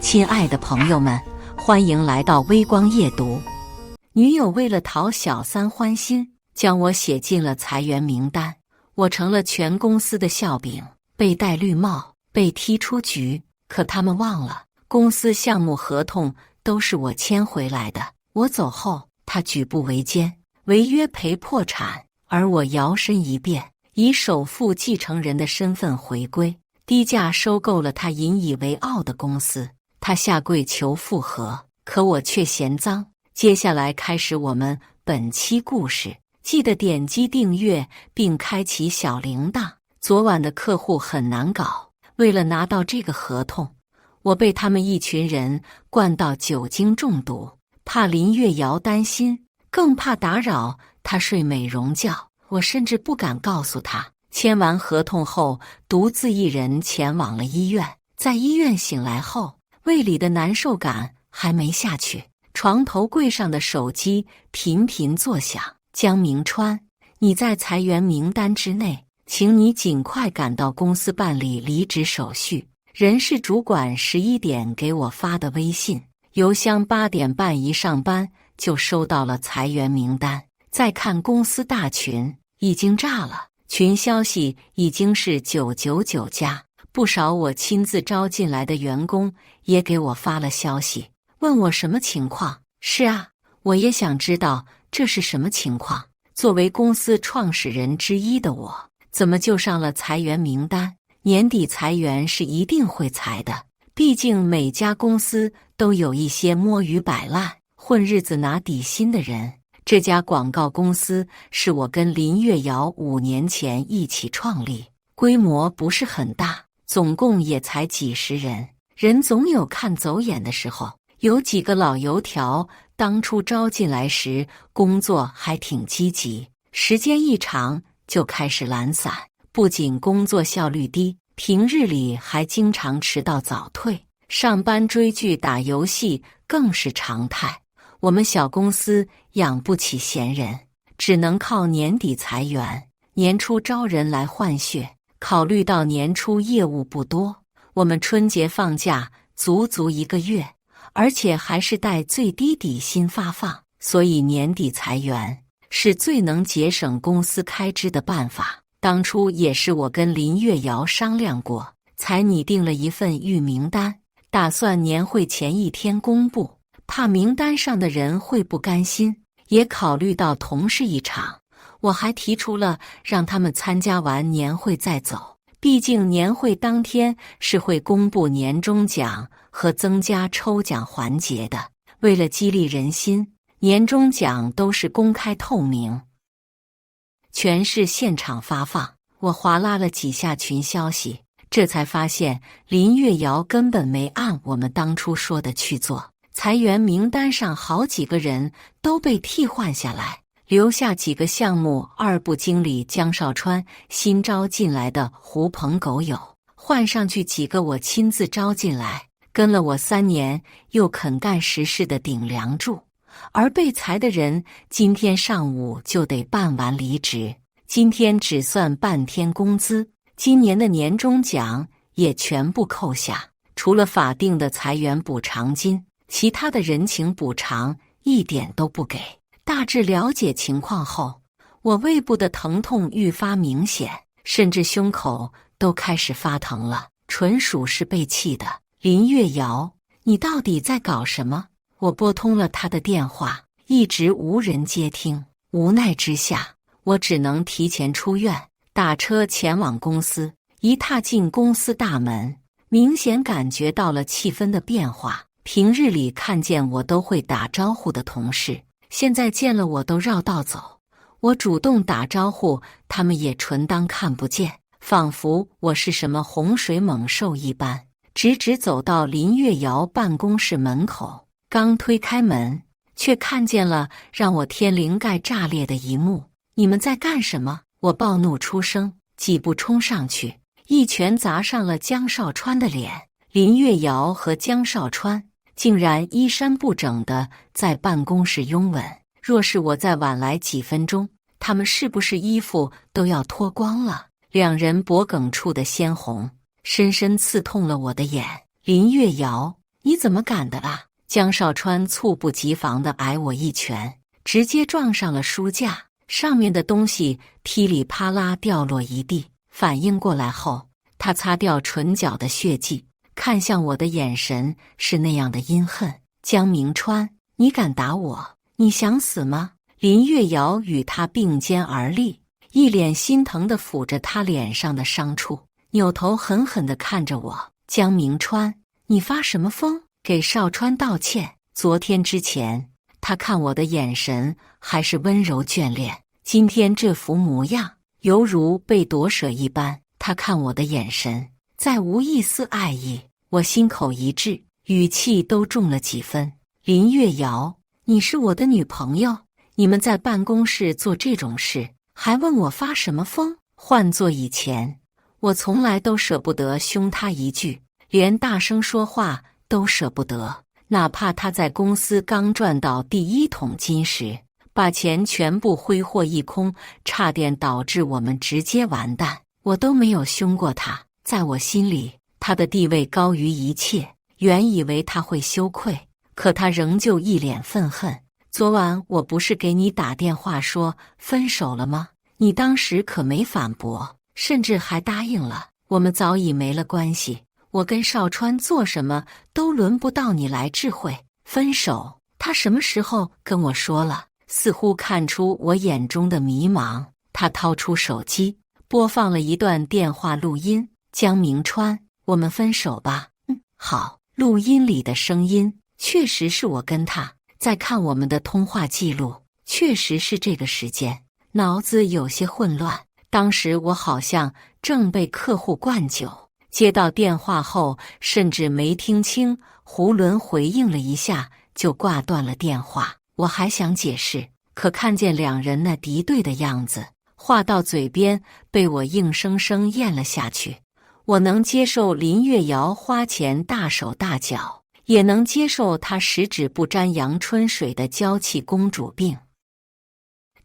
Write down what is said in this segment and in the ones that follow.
亲爱的朋友们，欢迎来到微光夜读。女友为了讨小三欢心，将我写进了裁员名单，我成了全公司的笑柄，被戴绿帽，被踢出局。可他们忘了，公司项目合同都是我签回来的。我走后，他举步维艰，违约赔破产，而我摇身一变，以首富继承人的身份回归，低价收购了他引以为傲的公司。他下跪求复合，可我却嫌脏。接下来开始我们本期故事，记得点击订阅并开启小铃铛。昨晚的客户很难搞，为了拿到这个合同，我被他们一群人灌到酒精中毒，怕林月瑶担心，更怕打扰他睡美容觉。我甚至不敢告诉他。签完合同后，独自一人前往了医院。在医院醒来后，胃里的难受感还没下去，床头柜上的手机频频作响。江明川，你在裁员名单之内，请你尽快赶到公司办理离职手续。人事主管11点给我发的微信，邮箱8点半一上班就收到了裁员名单。再看公司大群，已经炸了，群消息已经是999加。不少我亲自招进来的员工也给我发了消息，问我什么情况。是啊，我也想知道这是什么情况。作为公司创始人之一的我，怎么就上了裁员名单？年底裁员是一定会裁的，毕竟每家公司都有一些摸鱼摆烂、混日子拿底薪的人。这家广告公司是我跟林月瑶5年前一起创立，规模不是很大，总共也才几十人，人总有看走眼的时候。有几个老油条当初招进来时工作还挺积极，时间一长就开始懒散，不仅工作效率低，平日里还经常迟到早退，上班追剧打游戏更是常态。我们小公司养不起闲人，只能靠年底裁员，年初招人来换血。考虑到年初业务不多，我们春节放假足足1个月，而且还是带最低底薪发放，所以年底裁员是最能节省公司开支的办法。当初也是我跟林月瑶商量过，才拟定了一份预名单，打算年会前1天公布，怕名单上的人会不甘心，也考虑到同事一场。我还提出了让他们参加完年会再走，毕竟年会当天是会公布年终奖和增加抽奖环节的。为了激励人心，年终奖都是公开透明，全是现场发放。我划拉了几下群消息，这才发现林月瑶根本没按我们当初说的去做，裁员名单上好几个人都被替换下来，留下几个项目2部经理江少川新招进来的狐朋狗友，换上去几个我亲自招进来，跟了我3年又肯干实事的顶梁柱。而被裁的人今天上午就得办完离职，今天只算半天工资，今年的年终奖也全部扣下，除了法定的裁员补偿金，其他的人情补偿一点都不给。大致了解情况后，我胃部的疼痛愈发明显，甚至胸口都开始发疼了，纯属是被气的。林月瑶，你到底在搞什么？我拨通了他的电话，一直无人接听。无奈之下，我只能提前出院，打车前往公司。一踏进公司大门，明显感觉到了气氛的变化。平日里看见我都会打招呼的同事，现在见了我都绕道走，我主动打招呼，他们也纯当看不见，仿佛我是什么洪水猛兽一般，直直走到林月瑶办公室门口。刚推开门，却看见了让我天灵盖炸裂的一幕。你们在干什么？我暴怒出声，几步冲上去，一拳砸上了江少川的脸。林月瑶和江少川竟然衣衫不整的在办公室拥吻，若是我再晚来几分钟，他们是不是衣服都要脱光了？两人脖颈处的鲜红深深刺痛了我的眼。林月瑶，你怎么敢的啊？江少川猝不及防地挨我一拳，直接撞上了书架，上面的东西噼里啪啦掉落一地。反应过来后，他擦掉唇角的血迹，看向我的眼神是那样的阴恨。江明川，你敢打我？你想死吗？林月瑶与他并肩而立，一脸心疼地抚着他脸上的伤处，扭头狠狠地看着我。江明川，你发什么疯？给少川道歉。昨天之前，他看我的眼神还是温柔眷恋，今天这副模样，犹如被夺舍一般。他看我的眼神，再无一丝爱意。我心口一滞，语气都重了几分。林月瑶，你是我的女朋友，你们在办公室做这种事，还问我发什么疯？换做以前，我从来都舍不得凶他一句，连大声说话都舍不得，哪怕他在公司刚赚到第1桶金时，把钱全部挥霍一空，差点导致我们直接完蛋，我都没有凶过他。在我心里，他的地位高于一切，原以为他会羞愧，可他仍旧一脸愤恨。昨晚我不是给你打电话说分手了吗？你当时可没反驳，甚至还答应了，我们早已没了关系。我跟少川做什么都轮不到你来智慧。分手，他什么时候跟我说了？似乎看出我眼中的迷茫，他掏出手机，播放了一段电话录音。江明川，我们分手吧。好。录音里的声音确实是我跟他在看我们的通话记录，确实是这个时间，脑子有些混乱。当时我好像正被客户灌酒，接到电话后甚至没听清，囫囵回应了一下就挂断了电话。我还想解释，可看见两人那敌对的样子，话到嘴边被我硬生生咽了下去。我能接受林月瑶花钱大手大脚，也能接受她十指不沾阳春水的娇气公主病，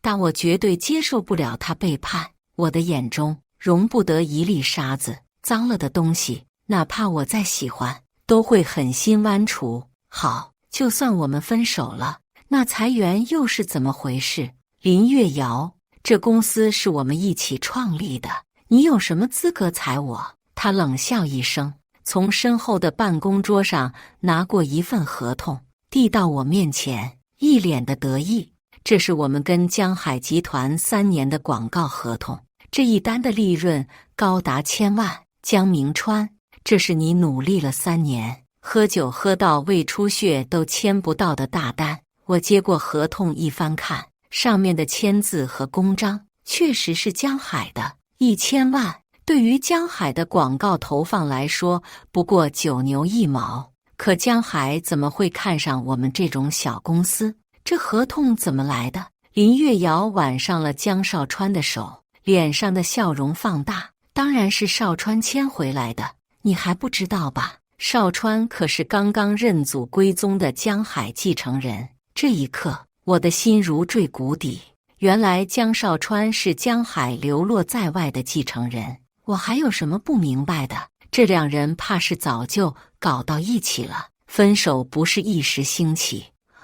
但我绝对接受不了她背叛。我的眼中容不得一粒沙子，脏了的东西，哪怕我再喜欢，都会狠心剜除。好，就算我们分手了，那裁员又是怎么回事？林月瑶，这公司是我们一起创立的，你有什么资格裁我？他冷笑一声，从身后的办公桌上拿过一份合同，递到我面前，一脸的得意。这是我们跟江海集团3年的广告合同，这一单的利润高达1000万。江明川，这是你努力了3年，喝酒喝到胃出血都签不到的大单。我接过合同一翻看，上面的签字和公章确实是江海的。1000万对于江海的广告投放来说不过9牛1毛，可江海怎么会看上我们这种小公司？这合同怎么来的？林月瑶挽上了江少川的手，脸上的笑容放大。当然是少川签回来的，你还不知道吧？少川可是刚刚认祖归宗的江海继承人。这一刻，我的心如坠谷底。原来江少川是江海流落在外的继承人。我还有什么不明白的？这两人怕是早就搞到一起了。分手不是一时兴起，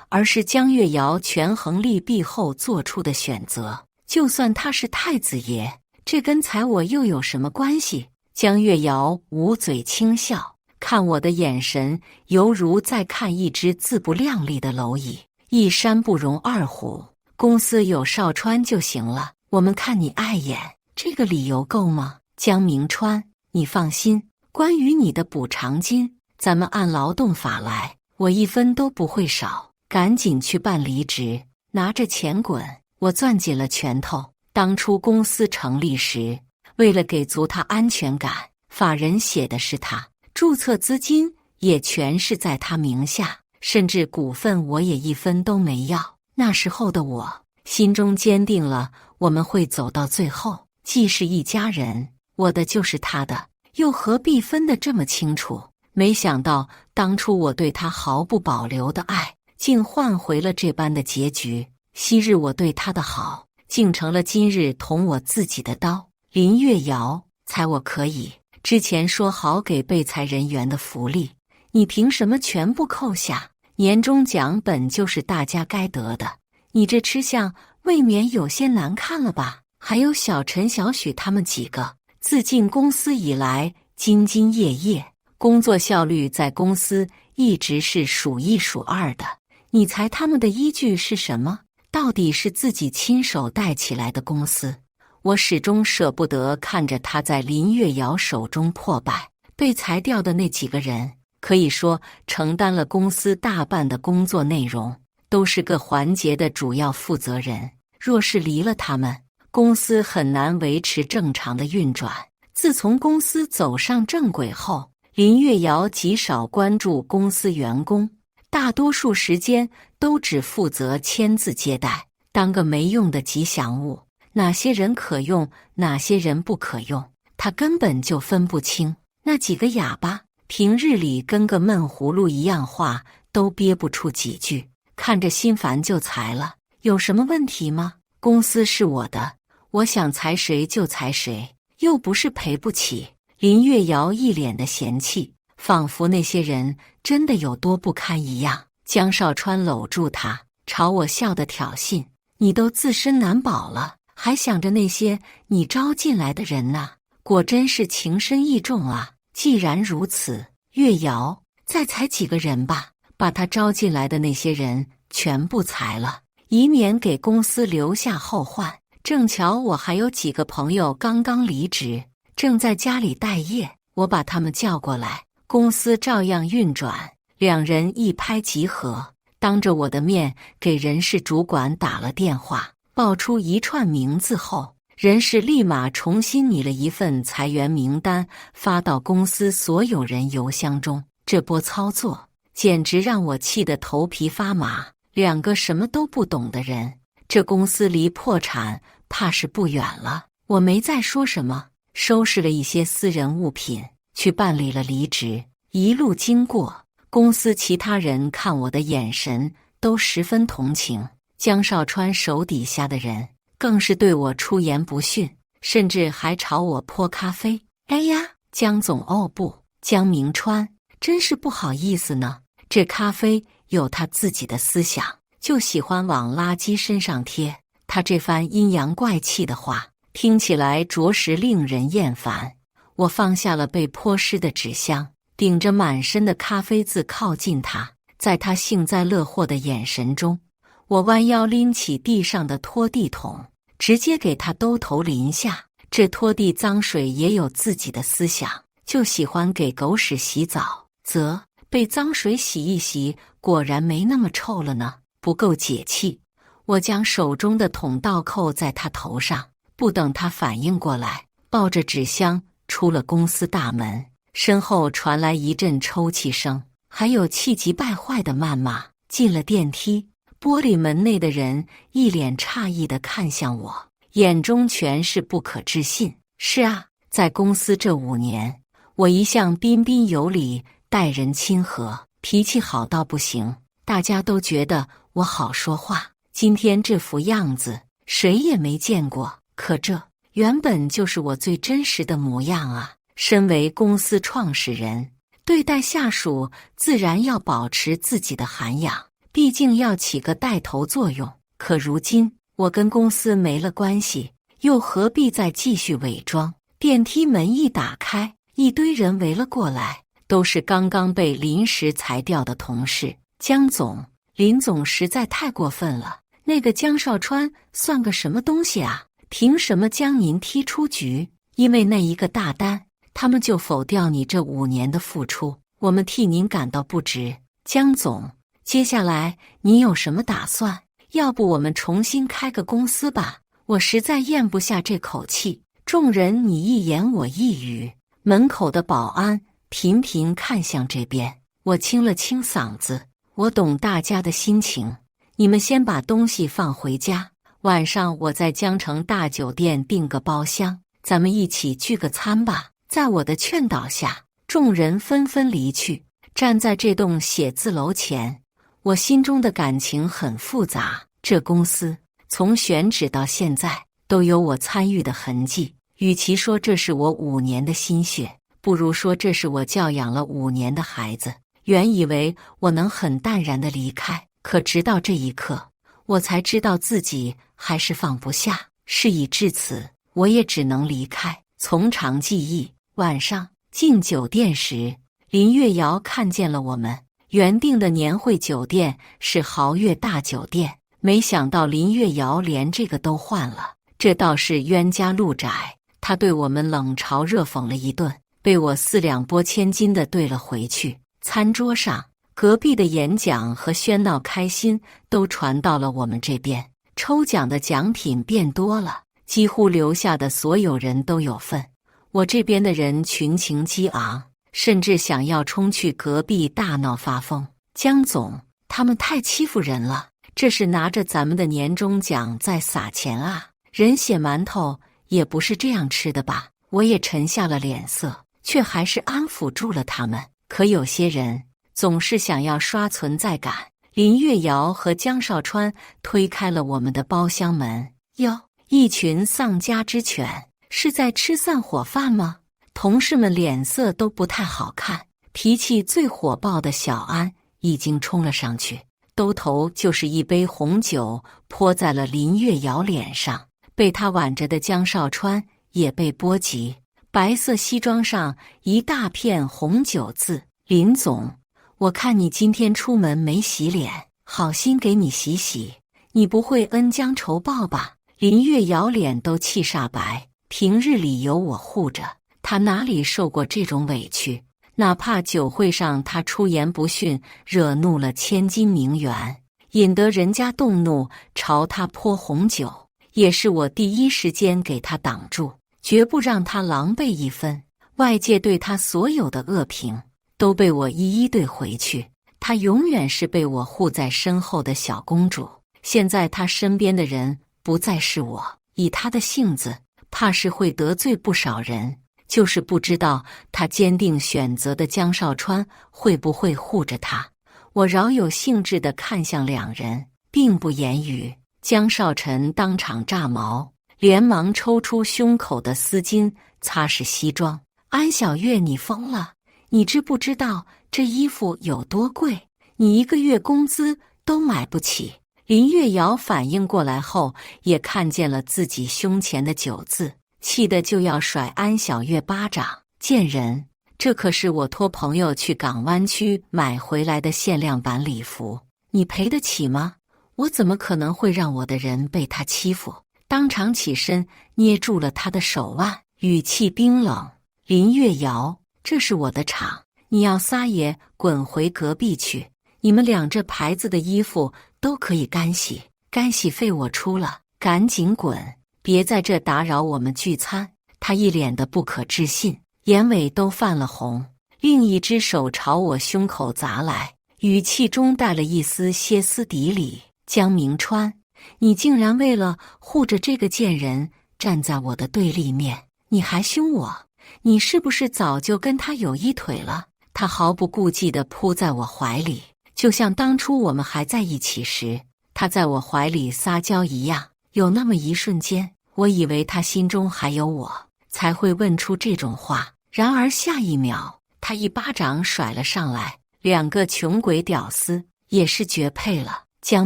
而是江月瑶权衡利弊后做出的选择。就算他是太子爷，这跟裁我又有什么关系？江月瑶捂嘴轻笑，看我的眼神犹如在看一只自不量力的蝼蚁。一山不容二虎，公司有少川就行了，我们看你碍眼，这个理由够吗？江明川，你放心，关于你的补偿金，咱们按劳动法来，我1分都不会少。赶紧去办离职，拿着钱滚！我攥紧了拳头。当初公司成立时，为了给足他安全感，法人写的是他，注册资金也全是在他名下，甚至股份我也1分都没要。那时候的我，心中坚定了我们会走到最后，既是一家人，我的就是他的，又何必分得这么清楚？没想到当初我对他毫不保留的爱，竟换回了这般的结局。昔日我对他的好，竟成了今日捅我自己的刀。林月瑶，裁我可以，之前说好给被裁人员的福利，你凭什么全部扣下？年终奖本就是大家该得的，你这吃相未免有些难看了吧？还有小陈、小许他们几个，自进公司以来兢兢业业，工作效率在公司一直是数一数二的。你裁他们的依据是什么？到底是自己亲手带起来的公司？我始终舍不得看着他在林月瑶手中破败。被裁掉的那几个人，可以说承担了公司大半的工作内容，都是各环节的主要负责人。若是离了他们，公司很难维持正常的运转。自从公司走上正轨后，林月瑶极少关注公司员工，大多数时间都只负责签字接待，当个没用的吉祥物。哪些人可用，哪些人不可用，他根本就分不清。那几个哑巴，平日里跟个闷葫芦一样，话都憋不出几句，看着心烦就裁了，有什么问题吗？公司是我的，我想裁谁就裁谁，又不是赔不起。林月瑶一脸的嫌弃，仿佛那些人真的有多不堪一样。江少川搂住他，朝我笑得挑衅：你都自身难保了，还想着那些你招进来的人呢？果真是情深意重啊！既然如此，月瑶，再裁几个人吧，把他招进来的那些人全部裁了，以免给公司留下后患。正巧我还有几个朋友刚刚离职，正在家里待业，我把他们叫过来，公司照样运转。两人一拍即合，当着我的面给人事主管打了电话，报出一串名字后，人事立马重新拟了一份裁员名单，发到公司所有人邮箱中。这波操作简直让我气得头皮发麻。两个什么都不懂的人，这公司离破产怕是不远了。我没再说什么，收拾了一些私人物品，去办理了离职。一路经过，公司其他人看我的眼神都十分同情，江少川手底下的人更是对我出言不逊，甚至还朝我泼咖啡。哎呀，江总，哦不，江明川，真是不好意思呢。这咖啡有他自己的思想，就喜欢往垃圾身上贴。他这番阴阳怪气的话，听起来着实令人厌烦。我放下了被泼湿的纸箱，顶着满身的咖啡渍靠近他，在他幸灾乐祸的眼神中，我弯腰拎起地上的拖地桶，直接给他兜头淋下。这拖地脏水也有自己的思想，就喜欢给狗屎洗澡，则被脏水洗一洗，果然没那么臭了呢。不够解气，我将手中的桶倒扣在他头上，不等他反应过来，抱着纸箱出了公司大门。身后传来一阵抽泣声，还有气急败坏的谩骂。进了电梯，玻璃门内的人一脸诧异地看向我，眼中全是不可置信。是啊，在公司这5年，我一向彬彬有礼，待人亲和，脾气好到不行，大家都觉得我好说话。今天这副样子，谁也没见过。可这原本就是我最真实的模样啊！身为公司创始人，对待下属自然要保持自己的涵养，毕竟要起个带头作用。可如今我跟公司没了关系，又何必再继续伪装？电梯门一打开，一堆人围了过来，都是刚刚被临时裁掉的同事。江总，林总实在太过分了，那个江少川算个什么东西啊？凭什么将您踢出局？因为那一个大单，他们就否掉你这5年的付出，我们替您感到不值。江总，接下来你有什么打算？要不我们重新开个公司吧？我实在咽不下这口气。众人你一言我一语，门口的保安频频看向这边。我清了清嗓子，我懂大家的心情，你们先把东西放回家，晚上我在江城大酒店订个包厢，咱们一起聚个餐吧。在我的劝导下，众人纷纷离去。站在这栋写字楼前，我心中的感情很复杂。这公司从选址到现在都有我参与的痕迹，与其说这是我5年的心血，不如说这是我教养了5年的孩子。原以为我能很淡然地离开，可直到这一刻，我才知道自己还是放不下。事已至此，我也只能离开。从长计议，晚上进酒店时，林月瑶看见了我们。原定的年会酒店是豪悦大酒店，没想到林月瑶连这个都换了，这倒是冤家路窄。她对我们冷嘲热讽了一顿，被我四两拨千斤地对了回去。餐桌上，隔壁的演讲和喧闹开心都传到了我们这边，抽奖的奖品变多了，几乎留下的所有人都有份。我这边的人群情激昂，甚至想要冲去隔壁大闹发疯。江总，他们太欺负人了，这是拿着咱们的年终奖在撒钱啊！人血馒头也不是这样吃的吧？我也沉下了脸色，却还是安抚住了他们。可有些人总是想要刷存在感。林月瑶和江少川推开了我们的包厢门。哟，一群丧家之犬，是在吃散伙饭吗？同事们脸色都不太好看，脾气最火爆的小安已经冲了上去，兜头就是一杯红酒泼在了林月瑶脸上。被他挽着的江少川也被波及，白色西装上一大片红酒渍。林总，我看你今天出门没洗脸，好心给你洗洗，你不会恩将仇报吧？林月瑶脸都气煞白，平日里有我护着，他哪里受过这种委屈？哪怕酒会上他出言不逊，惹怒了千金名媛，引得人家动怒朝他泼红酒，也是我第一时间给他挡住，绝不让他狼狈一分。外界对他所有的恶评都被我一一对回去，她永远是被我护在身后的小公主。现在她身边的人不再是我，以她的性子，怕是会得罪不少人。就是不知道她坚定选择的江少川会不会护着她。我饶有兴致地看向两人，并不言语。江少臣当场炸毛，连忙抽出胸口的丝巾擦拭西装。安小月，你疯了？你知不知道这衣服有多贵？你一个月工资都买不起。林月瑶反应过来后，也看见了自己胸前的酒渍，气得就要甩安小月巴掌。贱人，这可是我托朋友去港湾区买回来的限量版礼服，你赔得起吗？我怎么可能会让我的人被他欺负？当场起身捏住了他的手腕，语气冰冷。林月瑶，这是我的场，你要撒野滚回隔壁去。你们俩这牌子的衣服都可以干洗，干洗费我出了，赶紧滚，别在这打扰我们聚餐。他一脸的不可置信，眼尾都泛了红，另一只手朝我胸口砸来，语气中带了一丝歇斯底里。江明川，你竟然为了护着这个贱人站在我的对立面，你还凶我？你是不是早就跟他有一腿了？他毫不顾忌地扑在我怀里，就像当初我们还在一起时，他在我怀里撒娇一样。有那么一瞬间，我以为他心中还有我，才会问出这种话。然而下一秒，他一巴掌甩了上来，两个穷鬼屌丝也是绝配了。江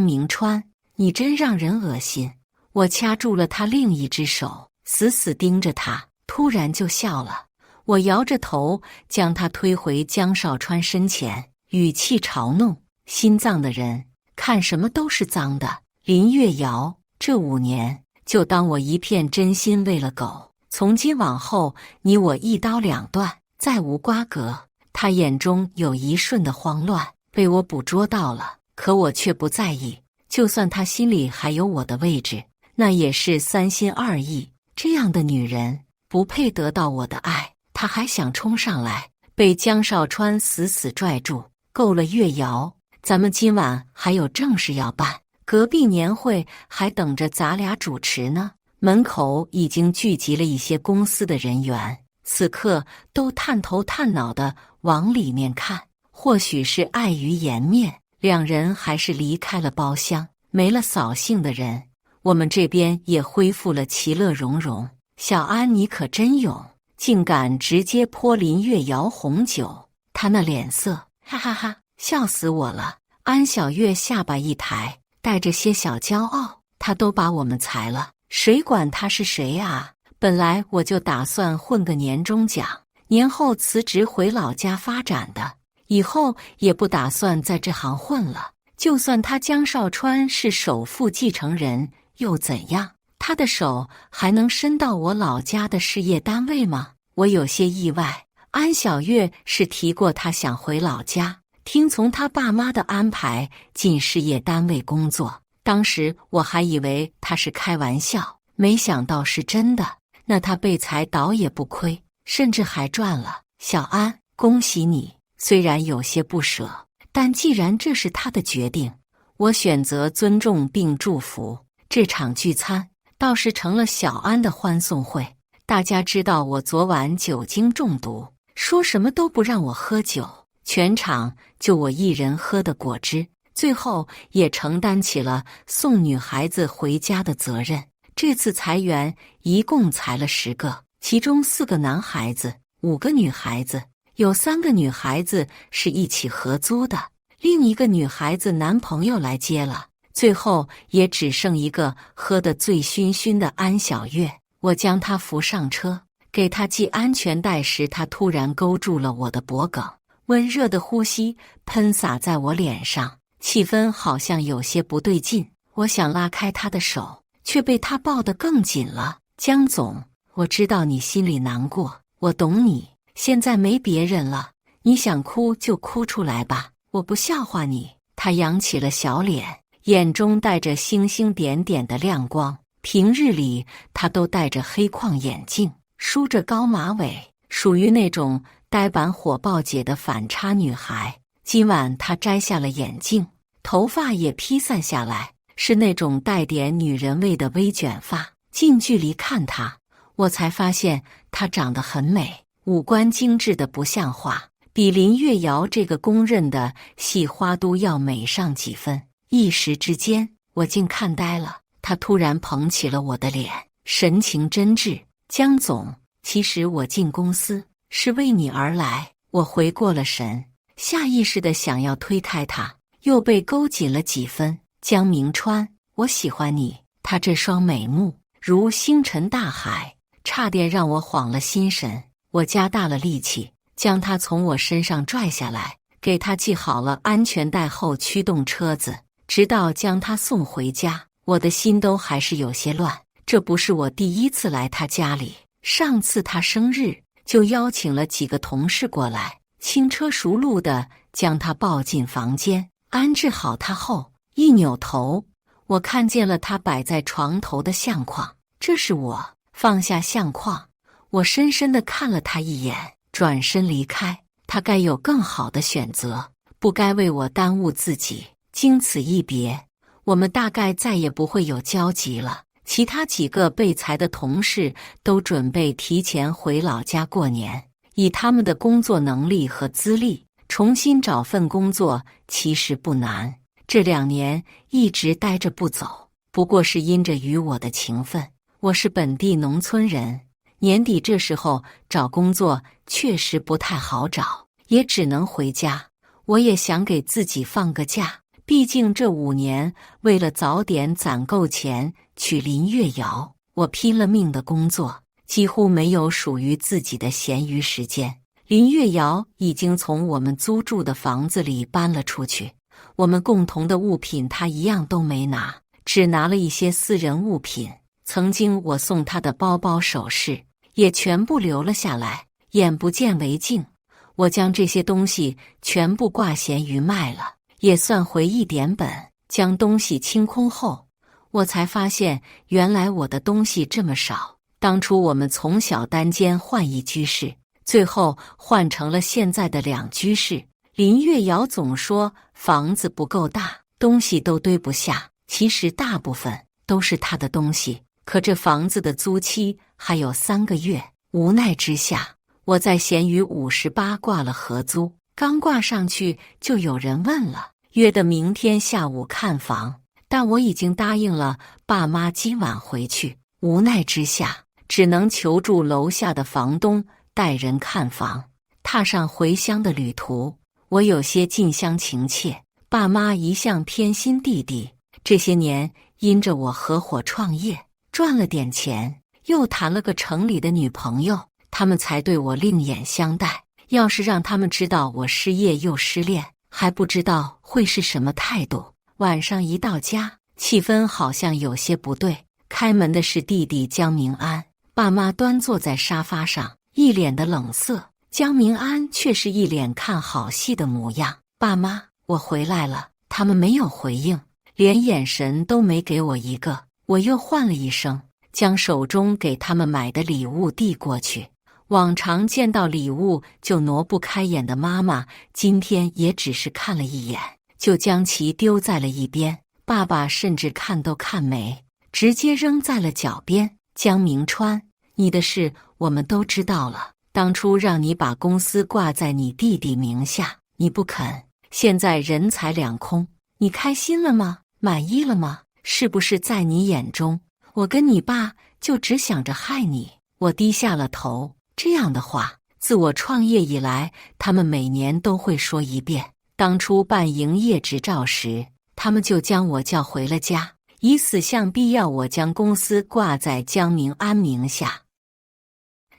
明川，你真让人恶心。我掐住了他另一只手，死死盯着他，突然就笑了。我摇着头将他推回江少川身前，语气嘲弄：心脏的人看什么都是脏的。林月瑶，这5年就当我一片真心喂了狗，从今往后你我一刀两断，再无瓜葛。他眼中有一瞬的慌乱被我捕捉到了，可我却不在意。就算他心里还有我的位置，那也是3心2意。这样的女人不配得到我的爱。他还想冲上来，被江少川死死拽住。够了，月瑶，咱们今晚还有正事要办，隔壁年会还等着咱俩主持呢。门口已经聚集了一些公司的人员，此刻都探头探脑地往里面看。或许是碍于颜面，两人还是离开了包厢。没了扫兴的人，我们这边也恢复了其乐融融。小安，你可真勇，竟敢直接泼林月瑶红酒。他那脸色哈哈哈，笑死我了。安小月下巴一抬，带着些小骄傲，他都把我们裁了，谁管他是谁啊？本来我就打算混个年终奖，年后辞职回老家发展的，以后也不打算在这行混了。就算他江少川是首富继承人，又怎样？他的手还能伸到我老家的事业单位吗？我有些意外，安小月是提过他想回老家，听从他爸妈的安排进事业单位工作。当时我还以为他是开玩笑，没想到是真的。那他被裁倒也不亏，甚至还赚了。小安，恭喜你！虽然有些不舍，但既然这是他的决定，我选择尊重并祝福。这场聚餐倒是成了小安的欢送会。大家知道我昨晚酒精中毒，说什么都不让我喝酒，全场就我一人喝的果汁。最后也承担起了送女孩子回家的责任。这次裁员一共裁了10个，其中4个男孩子，5个女孩子，有3个女孩子是一起合租的，另一个女孩子男朋友来接了。最后也只剩一个喝得醉醺醺的安小月。我将她扶上车，给她系安全带时，她突然勾住了我的脖颈，温热的呼吸喷洒在我脸上，气氛好像有些不对劲。我想拉开她的手，却被她抱得更紧了。江总，我知道你心里难过，我懂你，现在没别人了，你想哭就哭出来吧，我不笑话你。她扬起了小脸，眼中带着星星点点的亮光。平日里她都戴着黑框眼镜，梳着高马尾，属于那种呆板火爆姐的反差女孩。今晚她摘下了眼镜，头发也披散下来，是那种带点女人味的微卷发。近距离看她，我才发现她长得很美，五官精致的不像话，比林月瑶这个公认的细花都要美上几分。一时之间，我竟看呆了。她突然捧起了我的脸，神情真挚。江总，其实我进公司是为你而来。我回过了神，下意识地想要推开他，又被勾紧了几分。江明川，我喜欢你。他这双美目如星辰大海，差点让我晃了心神。我加大了力气，将他从我身上拽下来，给他系好了安全带后驱动车子，直到将他送回家。我的心都还是有些乱，这不是我第一次来他家里，上次他生日就邀请了几个同事过来，轻车熟路地将他抱进房间，安置好他后，一扭头，我看见了他摆在床头的相框，这是我。放下相框，我深深地看了他一眼，转身离开。他该有更好的选择，不该为我耽误自己。经此一别，我们大概再也不会有交集了。其他几个被裁的同事都准备提前回老家过年，以他们的工作能力和资历，重新找份工作其实不难。这2年一直待着不走，不过是因着与我的情分。我是本地农村人，年底这时候找工作确实不太好找，也只能回家。我也想给自己放个假，毕竟这5年为了早点攒够钱娶林月瑶，我拼了命的工作，几乎没有属于自己的闲余时间。林月瑶已经从我们租住的房子里搬了出去，我们共同的物品她一样都没拿，只拿了一些私人物品。曾经我送她的包包首饰也全部留了下来，眼不见为净。我将这些东西全部挂闲鱼卖了，也算回一点本。将东西清空后，我才发现原来我的东西这么少。当初我们从小单间换1居室，最后换成了现在的2居室。林月瑶总说房子不够大，东西都堆不下，其实大部分都是她的东西。可这房子的租期还有3个月，无奈之下，我在闲鱼58挂了合租。刚挂上去就有人问了，约的明天下午看房，但我已经答应了爸妈今晚回去。无奈之下，只能求助楼下的房东带人看房。踏上回乡的旅途，我有些近乡情怯。爸妈一向偏心弟弟，这些年因着我合伙创业，赚了点钱，又谈了个城里的女朋友，他们才对我另眼相待。要是让他们知道我失业又失恋，还不知道会是什么态度。晚上一到家，气氛好像有些不对。开门的是弟弟江明安，爸妈端坐在沙发上，一脸的冷色。江明安却是一脸看好戏的模样。爸妈，我回来了。他们没有回应，连眼神都没给我一个。我又唤了一声，将手中给他们买的礼物递过去。往常见到礼物就挪不开眼的妈妈，今天也只是看了一眼，就将其丢在了一边。爸爸甚至看都看没，直接扔在了脚边。江明川，你的事我们都知道了。当初让你把公司挂在你弟弟名下，你不肯，现在人财两空，你开心了吗？满意了吗？是不是在你眼中，我跟你爸就只想着害你？我低下了头。这样的话，自我创业以来，他们每年都会说一遍。当初办营业执照时，他们就将我叫回了家，以死相逼要我将公司挂在江明安名下。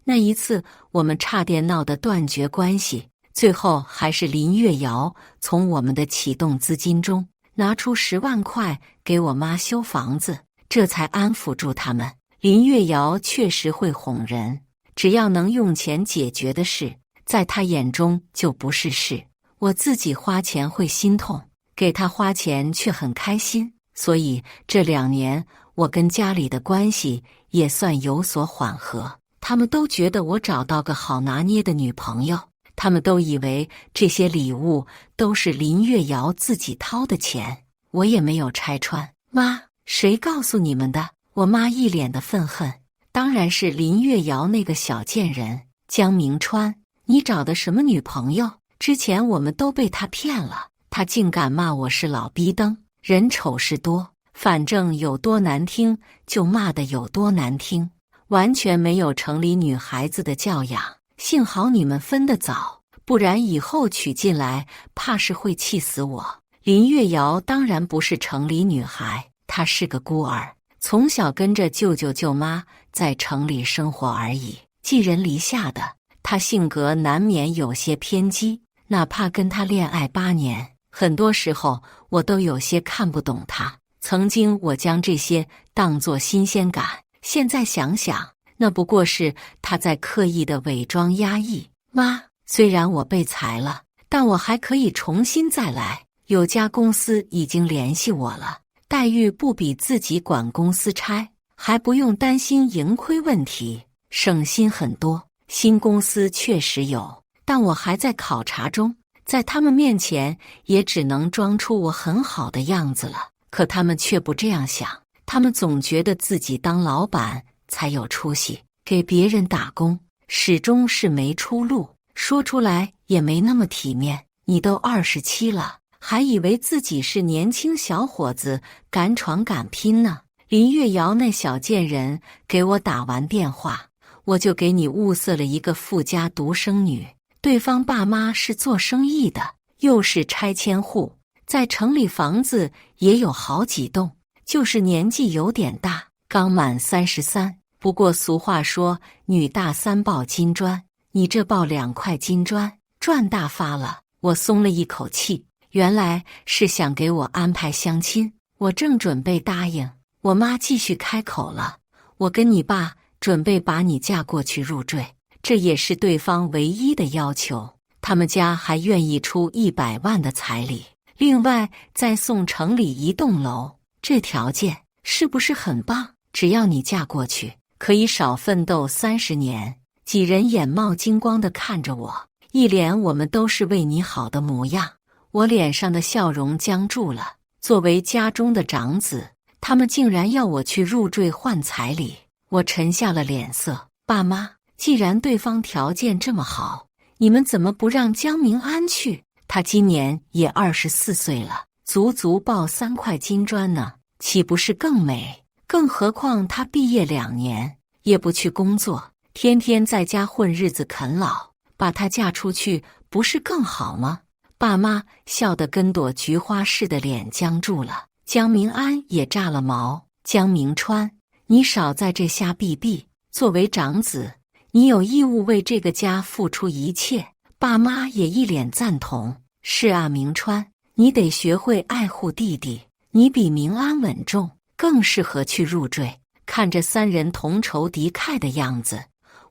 那一次，我们差点闹得断绝关系，最后还是林月瑶从我们的启动资金中拿出10万块给我妈修房子，这才安抚住他们。林月瑶确实会哄人，只要能用钱解决的事，在她眼中就不是事。我自己花钱会心痛，给她花钱却很开心，所以这2年我跟家里的关系也算有所缓和。他们都觉得我找到个好拿捏的女朋友，他们都以为这些礼物都是林月瑶自己掏的钱，我也没有拆穿。妈，谁告诉你们的？我妈一脸的愤恨。当然是林月瑶那个小贱人。江明川，你找的什么女朋友？之前我们都被她骗了，她竟敢骂我是老逼灯，人丑事多，反正有多难听就骂得有多难听，完全没有城里女孩子的教养。幸好你们分得早，不然以后娶进来怕是会气死我。林月瑶当然不是城里女孩，她是个孤儿，从小跟着舅舅舅妈在城里生活而已，寄人篱下的。她性格难免有些偏激，哪怕跟她恋爱8年，很多时候我都有些看不懂她。曾经我将这些当作新鲜感，现在想想，那不过是她在刻意的伪装压抑。妈，虽然我被裁了，但我还可以重新再来。有家公司已经联系我了，待遇不比自己管公司差，还不用担心盈亏问题，省心很多。新公司确实有，但我还在考察中，在他们面前也只能装出我很好的样子了。可他们却不这样想，他们总觉得自己当老板才有出息，给别人打工始终是没出路，说出来也没那么体面。你都27了，还以为自己是年轻小伙子，敢闯敢拼呢。林月瑶那小贱人给我打完电话，我就给你物色了一个富家独生女，对方爸妈是做生意的，又是拆迁户，在城里房子也有好几栋，就是年纪有点大，刚满33。不过俗话说女大3抱金砖，你这抱2块金砖，赚大发了。我松了一口气，原来是想给我安排相亲。我正准备答应，我妈继续开口了，我跟你爸准备把你嫁过去入赘，这也是对方唯一的要求。他们家还愿意出100万的彩礼，另外再送城里1栋楼，这条件是不是很棒？只要你嫁过去，可以少奋斗30年。几人眼冒金光地看着我，一脸我们都是为你好的模样。我脸上的笑容僵住了。作为家中的长子，他们竟然要我去入赘换彩礼。我沉下了脸色。爸妈，既然对方条件这么好，你们怎么不让江明安去？他今年也24岁了，足足抱3块金砖呢，岂不是更美？更何况他毕业2年也不去工作，天天在家混日子啃老，把她嫁出去不是更好吗？爸妈笑得跟朵菊花似的，脸僵住了。江明安也炸了毛。江明川，你少在这瞎逼逼！作为长子，你有义务为这个家付出一切。爸妈也一脸赞同。是啊，明川，你得学会爱护弟弟。你比明安稳重，更适合去入赘。看着三人同仇敌忾的样子，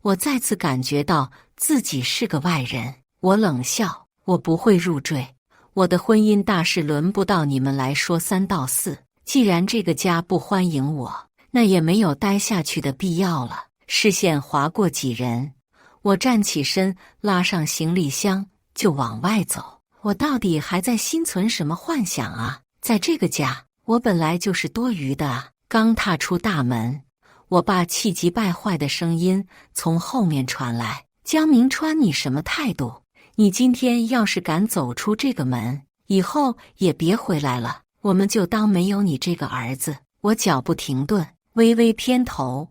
我再次感觉到自己是个外人。我冷笑，我不会入赘。我的婚姻大事轮不到你们来说三道四。既然这个家不欢迎我，那也没有待下去的必要了。视线划过几人，我站起身，拉上行李箱就往外走。我到底还在心存什么幻想啊？在这个家，我本来就是多余的啊！刚踏出大门，我爸气急败坏的声音从后面传来：“江明川，你什么态度？你今天要是敢走出这个门，以后也别回来了。我们就当没有你这个儿子。”我脚步停顿，微微偏头。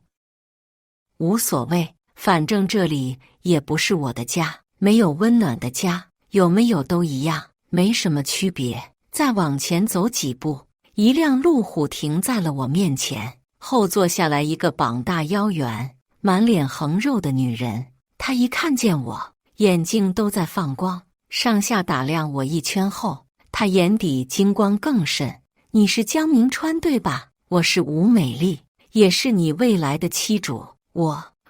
无所谓，反正这里也不是我的家，没有温暖的家，有没有都一样，没什么区别。再往前走几步，一辆路虎停在了我面前，后座下来一个膀大腰圆、满脸横肉的女人。她一看见我，眼睛都在放光，上下打量我一圈后，她眼底金光更甚。“你是江明川对吧？我是吴美丽，也是你未来的妻主。”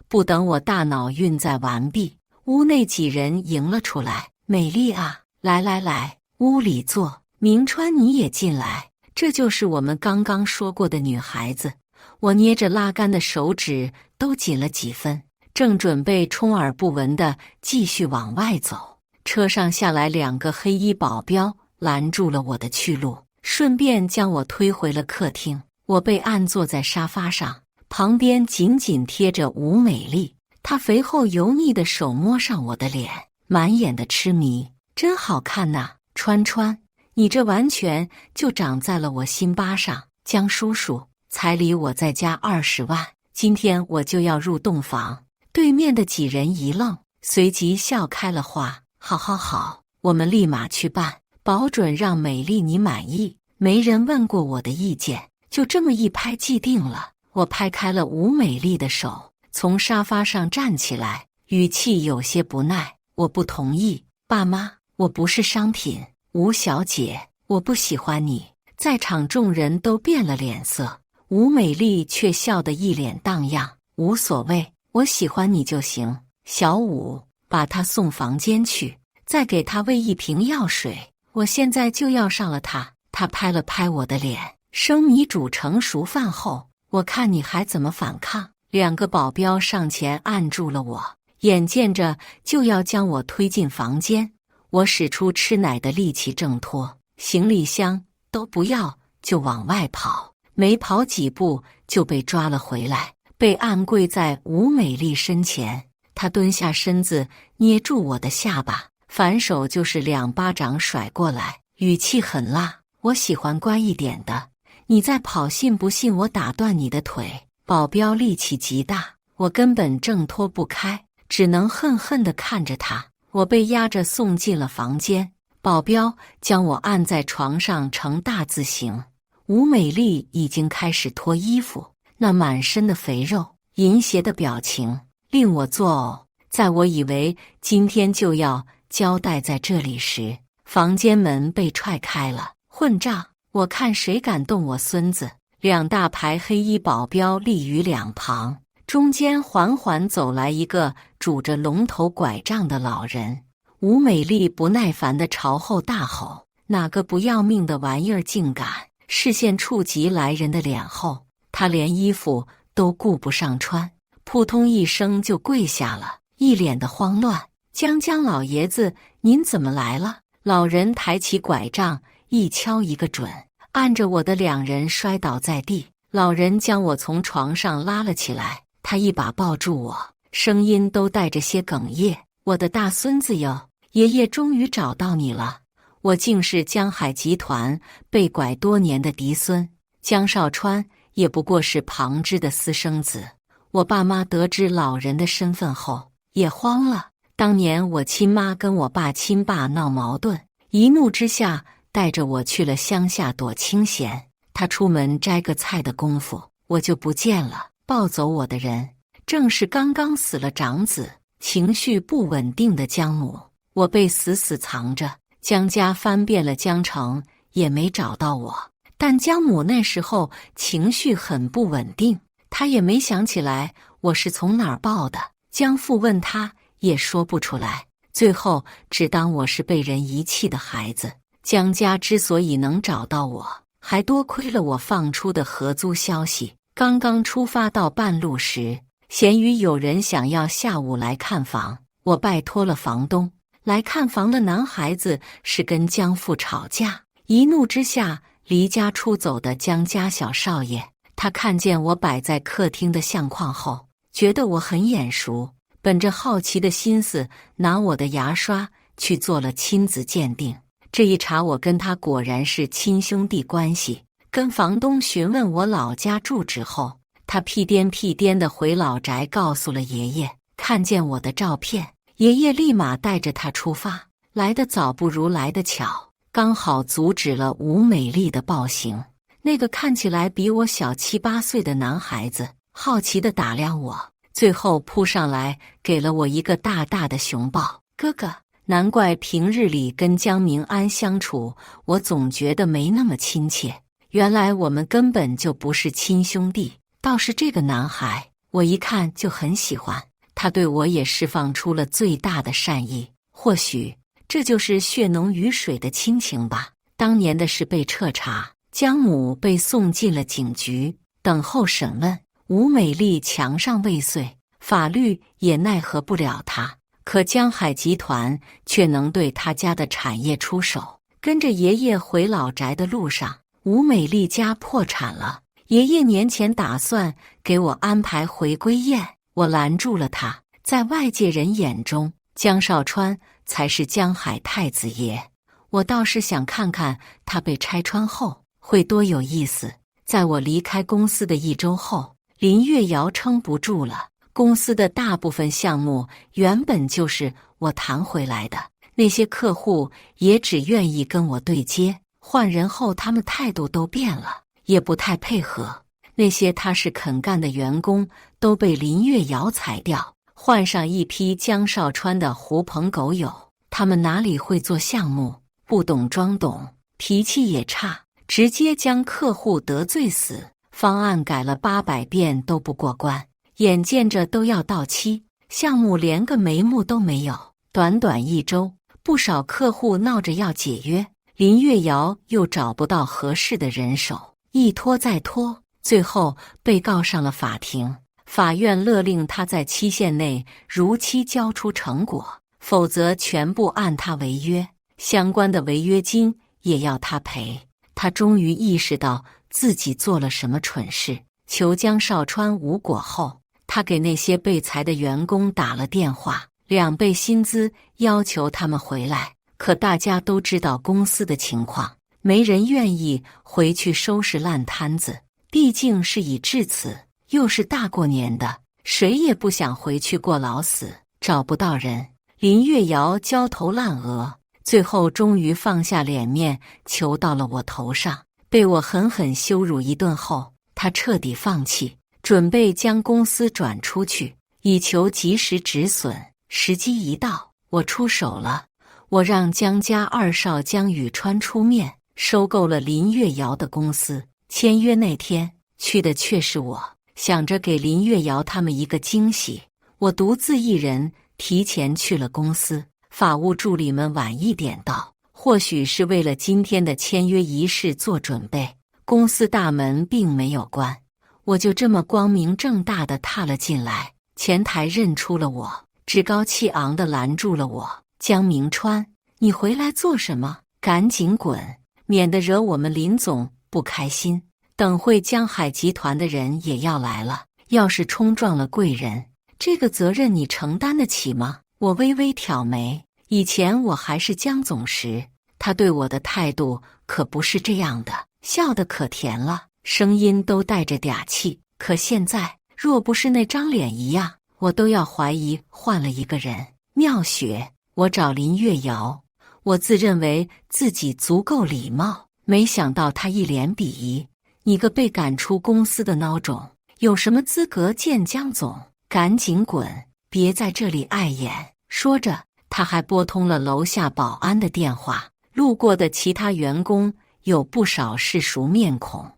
不等我大脑运载完毕，屋内几人迎了出来：“美丽啊，来来来，屋里坐。明川你也进来。”这就是我们刚刚说过的女孩子。我捏着拉杆的手指都紧了几分，正准备充耳不闻地继续往外走，车上下来2个黑衣保镖，拦住了我的去路，顺便将我推回了客厅。我被按坐在沙发上，旁边紧紧贴着吴美丽，她肥厚油腻的手摸上我的脸，满眼的痴迷。“真好看呐，川川，你这完全就长在了我心巴上。江叔叔，彩礼我再加20万，今天我就要入洞房。”对面的几人一愣，随即笑开了花：“好好好，我们立马去办，保准让美丽你满意。”没人问过我的意见，就这么一拍即定了。我拍开了吴美丽的手，从沙发上站起来，语气有些不耐：“我不同意，爸妈，我不是商品。吴小姐，我不喜欢你。”在场众人都变了脸色，吴美丽却笑得一脸荡漾：“无所谓，我喜欢你就行。小武，把他送房间去，再给他喂一瓶药水，我现在就要上了他。”他拍了拍我的脸：“生米煮成熟饭后，我看你还怎么反抗。”2个保镖上前按住了我，眼见着就要将我推进房间。我使出吃奶的力气挣脱行李箱，都不要就往外跑，没跑几步就被抓了回来，被按跪在吴美丽身前。她蹲下身子，捏住我的下巴，反手就是2巴掌甩过来，语气很辣：“我喜欢乖一点的，你再跑，信不信我打断你的腿？”保镖力气极大，我根本挣脱不开，只能恨恨地看着他。我被压着送进了房间，保镖将我按在床上呈大字形。吴美丽已经开始脱衣服，那满身的肥肉、淫邪的表情令我作呕。在我以为今天就要交代在这里时，房间门被踹开了。混账！我看谁敢动我孙子！2大排黑衣保镖立于两旁，中间缓缓走来一个拄着龙头拐杖的老人。吴美丽不耐烦地朝后大吼：“哪个不要命的玩意儿竟敢！”视线触及来人的脸后，他连衣服都顾不上穿，扑通一声就跪下了，一脸的慌乱。“江老爷子，您怎么来了？”老人抬起拐杖，一敲一个准，按着我的2人摔倒在地。老人将我从床上拉了起来，他一把抱住我，声音都带着些哽咽：“我的大孙子哟，爷爷终于找到你了。”我竟是江海集团被拐多年的嫡孙，江少川也不过是旁支的私生子。我爸妈得知老人的身份后也慌了。当年我亲妈跟我爸亲爸闹矛盾，一怒之下带着我去了乡下躲清闲。他出门摘个菜的功夫，我就不见了。抱走我的人正是刚刚死了长子、情绪不稳定的江母。我被死死藏着，江家翻遍了江城也没找到我。但江母那时候情绪很不稳定，她也没想起来我是从哪儿抱的。江父问她也说不出来，最后只当我是被人遗弃的孩子。江家之所以能找到我，还多亏了我放出的合租消息。刚刚出发到半路时，闲鱼有人想要下午来看房，我拜托了房东。来看房的男孩子是跟江父吵架，一怒之下离家出走的江家小少爷。他看见我摆在客厅的相框后，觉得我很眼熟，本着好奇的心思，拿我的牙刷去做了亲子鉴定。这一查，我跟他果然是亲兄弟关系。跟房东询问我老家住址后，他屁颠屁颠地回老宅告诉了爷爷。看见我的照片，爷爷立马带着他出发。来得早不如来得巧，刚好阻止了吴美丽的暴行。那个看起来比我小7、8岁的男孩子好奇地打量我，最后扑上来给了我一个大大的熊抱。哥哥，难怪平日里跟江明安相处，我总觉得没那么亲切。原来我们根本就不是亲兄弟。倒是这个男孩，我一看就很喜欢，他对我也释放出了最大的善意。或许这就是血浓于水的亲情吧。当年的事被彻查，江母被送进了警局，等候审问。吴美丽墙上未遂，法律也奈何不了她。可江海集团却能对他家的产业出手。跟着爷爷回老宅的路上，吴美丽家破产了，爷爷年前打算给我安排回归宴，我拦住了他。在外界人眼中，江少川才是江海太子爷，我倒是想看看他被拆穿后会多有意思。在我离开公司的1周后，林月瑶撑不住了。公司的大部分项目原本就是我谈回来的，那些客户也只愿意跟我对接，换人后他们态度都变了，也不太配合。那些踏实肯干的员工都被林月瑶裁掉，换上一批江少川的狐朋狗友。他们哪里会做项目，不懂装懂，脾气也差，直接将客户得罪死，方案改了800遍都不过关。眼见着都要到期，项目连个眉目都没有。短短1周，不少客户闹着要解约，林月瑶又找不到合适的人手，一拖再拖，最后被告上了法庭。法院勒令他在期限内如期交出成果，否则全部按他违约，相关的违约金也要他赔。他终于意识到自己做了什么蠢事，求江少川无果后，他给那些被裁的员工打了电话，2倍薪资要求他们回来。可大家都知道公司的情况，没人愿意回去收拾烂摊子。毕竟事已至此，又是大过年的，谁也不想回去过劳死。找不到人，林月瑶焦头烂额，最后终于放下脸面，求到了我头上。被我狠狠羞辱一顿后，他彻底放弃，准备将公司转出去，以求及时止损。时机一到，我出手了。我让江家二少江宇川出面，收购了林月瑶的公司。签约那天，去的却是我，想着给林月瑶他们一个惊喜，我独自一人提前去了公司。法务助理们晚一点到，或许是为了今天的签约仪式做准备。公司大门并没有关，我就这么光明正大地踏了进来。前台认出了我，趾高气昂地拦住了我。江明川，你回来做什么？赶紧滚，免得惹我们林总不开心。等会江海集团的人也要来了，要是冲撞了贵人，这个责任你承担得起吗？我微微挑眉，以前我还是江总时，他对我的态度可不是这样的，笑得可甜了，声音都带着嗲气。可现在，若不是那张脸一样，我都要怀疑换了一个人。妙雪，我找林月瑶，我自认为自己足够礼貌，没想到他一脸鄙夷：“你个被赶出公司的孬种，有什么资格见江总？赶紧滚，别在这里碍眼！”说着，他还拨通了楼下保安的电话。路过的其他员工有不少是熟面孔，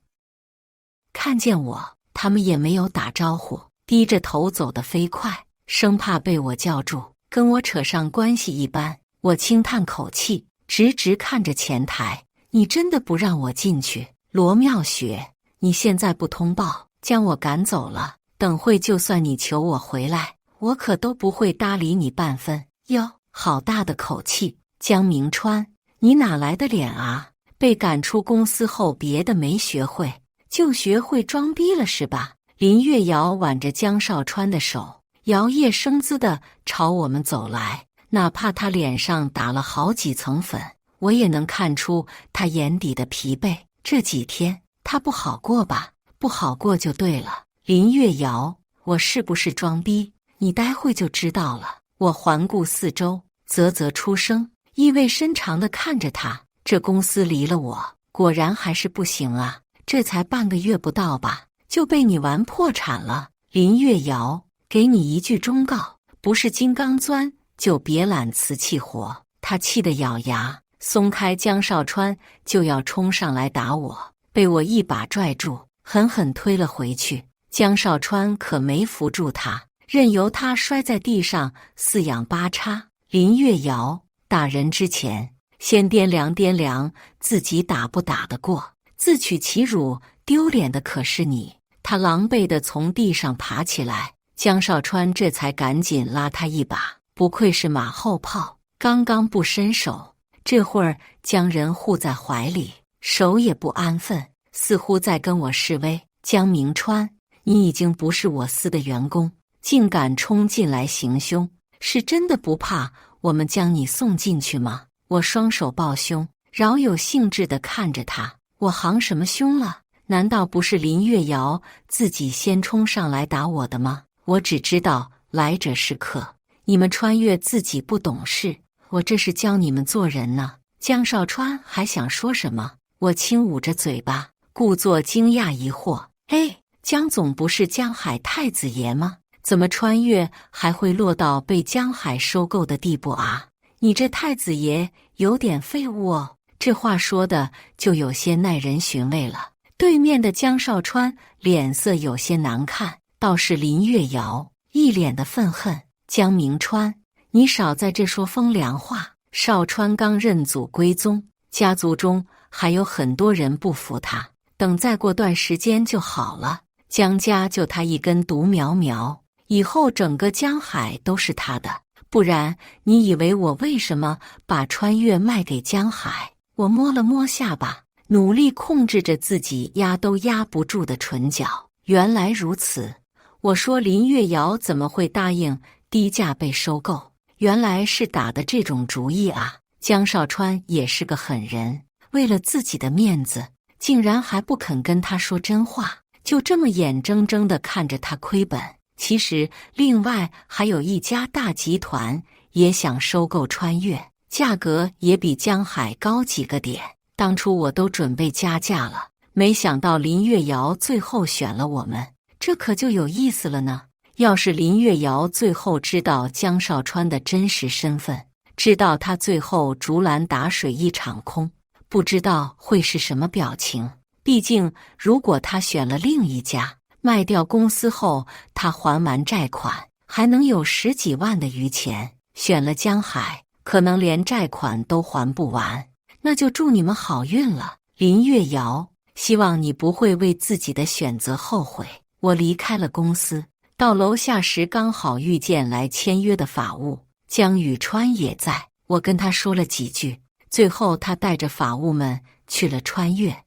看见我，他们也没有打招呼，低着头走得飞快，生怕被我叫住，跟我扯上关系一般。我轻叹口气，直直看着前台：“你真的不让我进去？罗妙雪，你现在不通报，将我赶走了，等会就算你求我回来，我可都不会搭理你半分。”哟，好大的口气！江明川，你哪来的脸啊？被赶出公司后，别的没学会，就学会装逼了是吧？林月瑶挽着江少川的手，摇曳生姿地朝我们走来。哪怕他脸上打了好几层粉，我也能看出他眼底的疲惫。这几天他不好过吧？不好过就对了。林月瑶，我是不是装逼？你待会就知道了。我环顾四周，啧啧出声，意味深长地看着他。这公司离了我，果然还是不行啊！这才半个月不到吧，就被你玩破产了。林月瑶，给你一句忠告，不是金刚钻就别揽瓷器活。他气得咬牙，松开江少川就要冲上来打我，被我一把拽住，狠狠推了回去。江少川可没扶住他，任由他摔在地上四仰八叉。林月瑶，打人之前先掂量自己打不打得过，自取其辱，丢脸的可是你。他狼狈地从地上爬起来，江少川这才赶紧拉他一把。不愧是马后炮，刚刚不伸手，这会儿将人护在怀里，手也不安分，似乎在跟我示威。江明川，你已经不是我司的员工，竟敢冲进来行凶，是真的不怕我们将你送进去吗？我双手抱胸，饶有兴致地看着他。我行什么凶了？难道不是林月瑶自己先冲上来打我的吗？我只知道来者是客，你们穿越自己不懂事，我这是教你们做人呢。江少川还想说什么，我轻捂着嘴巴，故作惊讶疑惑：“哎，江总不是江海太子爷吗？怎么穿越还会落到被江海收购的地步啊？你这太子爷有点废物哦。”这话说的就有些耐人寻味了。对面的江少川脸色有些难看，倒是林月瑶一脸的愤恨。江明川，你少在这说风凉话。少川刚认祖归宗，家族中还有很多人不服他，等再过段时间就好了。江家就他一根独苗苗，以后整个江海都是他的。不然你以为我为什么把穿越卖给江海？我摸了摸下巴，努力控制着自己压都压不住的唇角。原来如此，我说林月瑶怎么会答应低价被收购？原来是打的这种主意啊！江少川也是个狠人，为了自己的面子，竟然还不肯跟他说真话，就这么眼睁睁地看着他亏本。其实另外还有一家大集团也想收购穿越，价格也比江海高几个点。当初我都准备加价了，没想到林月瑶最后选了我们，这可就有意思了呢。要是林月瑶最后知道江少川的真实身份，知道他最后竹篮打水一场空，不知道会是什么表情。毕竟如果他选了另一家，卖掉公司后他还完债款，还能有10几万的余钱。选了江海，可能连债款都还不完。那就祝你们好运了，林月瑶，希望你不会为自己的选择后悔。我离开了公司，到楼下时刚好遇见来签约的法务江宇川也在，我跟他说了几句，最后他带着法务们去了穿越。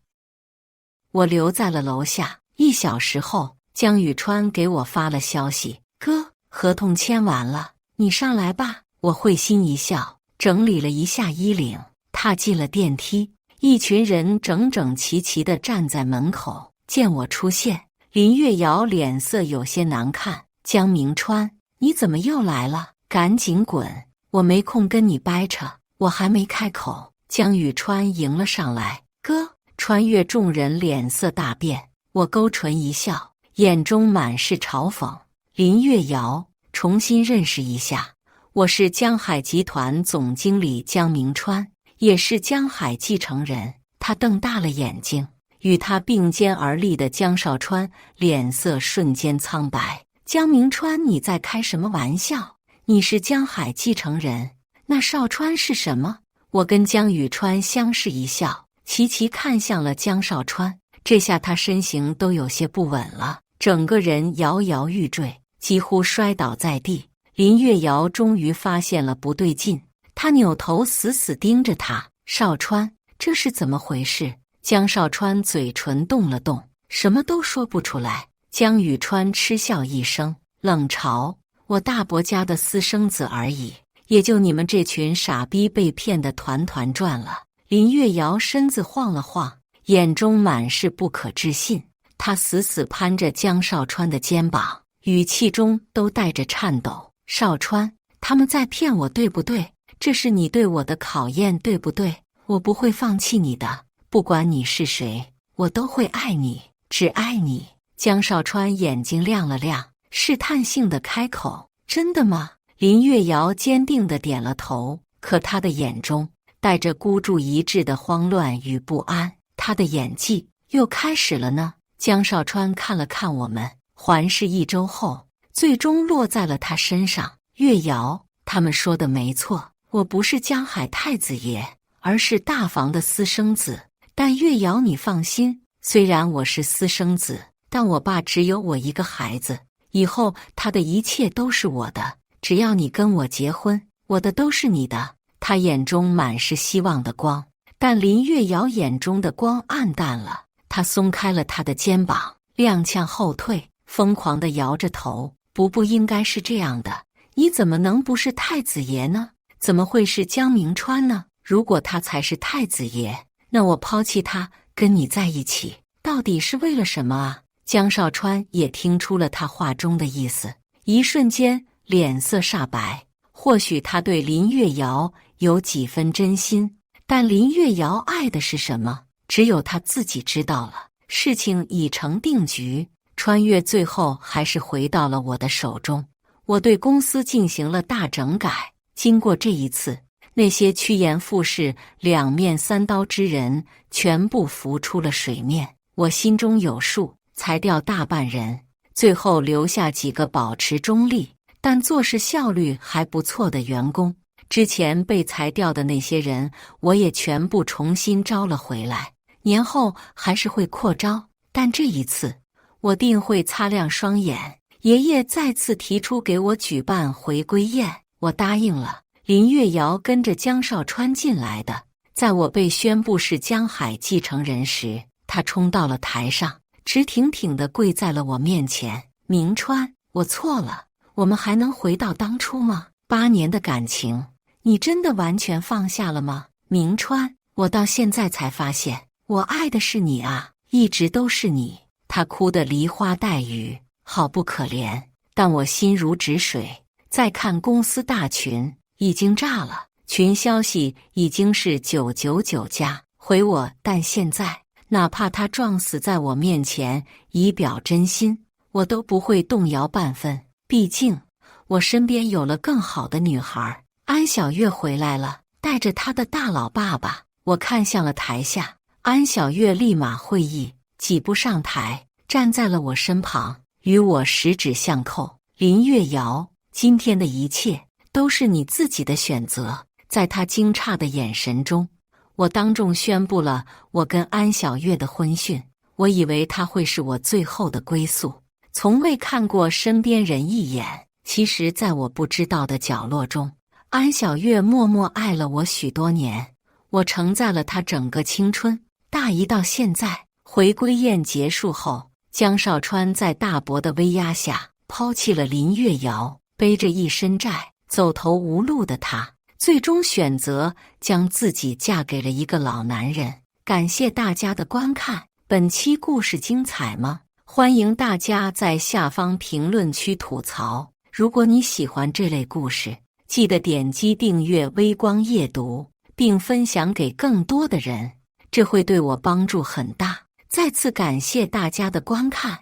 我留在了楼下，1小时后，江宇川给我发了消息：“哥，合同签完了，你上来吧。”我会心一笑，整理了一下衣领，踏进了电梯。一群人整整齐齐地站在门口，见我出现，林月瑶脸色有些难看：“江明川，你怎么又来了？赶紧滚，我没空跟你掰扯。”我还没开口，江雨川迎了上来。哥，穿越众人脸色大变，我勾唇一笑，眼中满是嘲讽。林月瑶，重新认识一下，我是江海集团总经理江明川，也是江海继承人。他瞪大了眼睛，与他并肩而立的江少川脸色瞬间苍白。江明川，你在开什么玩笑？你是江海继承人，那少川是什么？我跟江雨川相视一笑，齐齐看向了江少川。这下他身形都有些不稳了，整个人摇摇欲坠，几乎摔倒在地。林月瑶终于发现了不对劲，他扭头死死盯着他。少川，这是怎么回事？江少川嘴唇动了动，什么都说不出来。江雨川嗤笑一声，冷嘲：我大伯家的私生子而已，也就你们这群傻逼被骗得团团转了。林月瑶身子晃了晃，眼中满是不可置信。她死死攀着江少川的肩膀，语气中都带着颤抖。少川，他们在骗我，对不对？这是你对我的考验，对不对？我不会放弃你的，不管你是谁，我都会爱你，只爱你。江少川眼睛亮了亮，试探性的开口：真的吗？林月瑶坚定地点了头，可她的眼中带着孤注一掷的慌乱与不安。她的演技又开始了呢。江少川看了看我们，环视一周后，最终落在了他身上。月瑶，他们说的没错，我不是江海太子爷，而是大房的私生子。但月瑶你放心，虽然我是私生子，但我爸只有我一个孩子，以后他的一切都是我的，只要你跟我结婚，我的都是你的。他眼中满是希望的光，但林月瑶眼中的光暗淡了。他松开了他的肩膀，踉跄后退，疯狂地摇着头：不应该是这样的，你怎么能不是太子爷呢？怎么会是江明川呢？如果他才是太子爷，那我抛弃他跟你在一起，到底是为了什么啊？江少川也听出了他话中的意思，一瞬间脸色煞白。或许他对林月瑶有几分真心，但林月瑶爱的是什么，只有他自己知道了。事情已成定局，穿越最后还是回到了我的手中。我对公司进行了大整改，经过这一次，那些趋炎附势、两面三刀之人全部浮出了水面。我心中有数，裁掉大半人，最后留下几个保持中立但做事效率还不错的员工。之前被裁掉的那些人，我也全部重新招了回来。年后还是会扩招，但这一次我定会擦亮双眼。爷爷再次提出给我举办回归宴，我答应了。林月瑶跟着江少川进来的，在我被宣布是江海继承人时，他冲到了台上，直挺挺地跪在了我面前。明川，我错了，我们还能回到当初吗？8年的感情，你真的完全放下了吗？明川，我到现在才发现，我爱的是你啊，一直都是你。他哭得梨花带雨，好不可怜，但我心如止水。再看公司大群，已经炸了，群消息已经是999加回我，但现在哪怕他撞死在我面前以表真心，我都不会动摇半分。毕竟我身边有了更好的女孩。安小月回来了，带着她的大老爸爸。我看向了台下，安小月立马会意，几步上台，站在了我身旁，与我十指相扣。林月瑶，今天的一切都是你自己的选择。在他惊诧的眼神中，我当众宣布了我跟安小月的婚讯。我以为他会是我最后的归宿，从未看过身边人一眼。其实在我不知道的角落中，安小月默默爱了我许多年，我承载了她整个青春。大姨到现在，回归宴结束后，江少川在大伯的威压下抛弃了林月瑶，背着一身债，走投无路的她最终选择将自己嫁给了一个老男人。感谢大家的观看，本期故事精彩吗？欢迎大家在下方评论区吐槽。如果你喜欢这类故事，记得点击订阅微光夜读，并分享给更多的人，这会对我帮助很大。再次感谢大家的观看。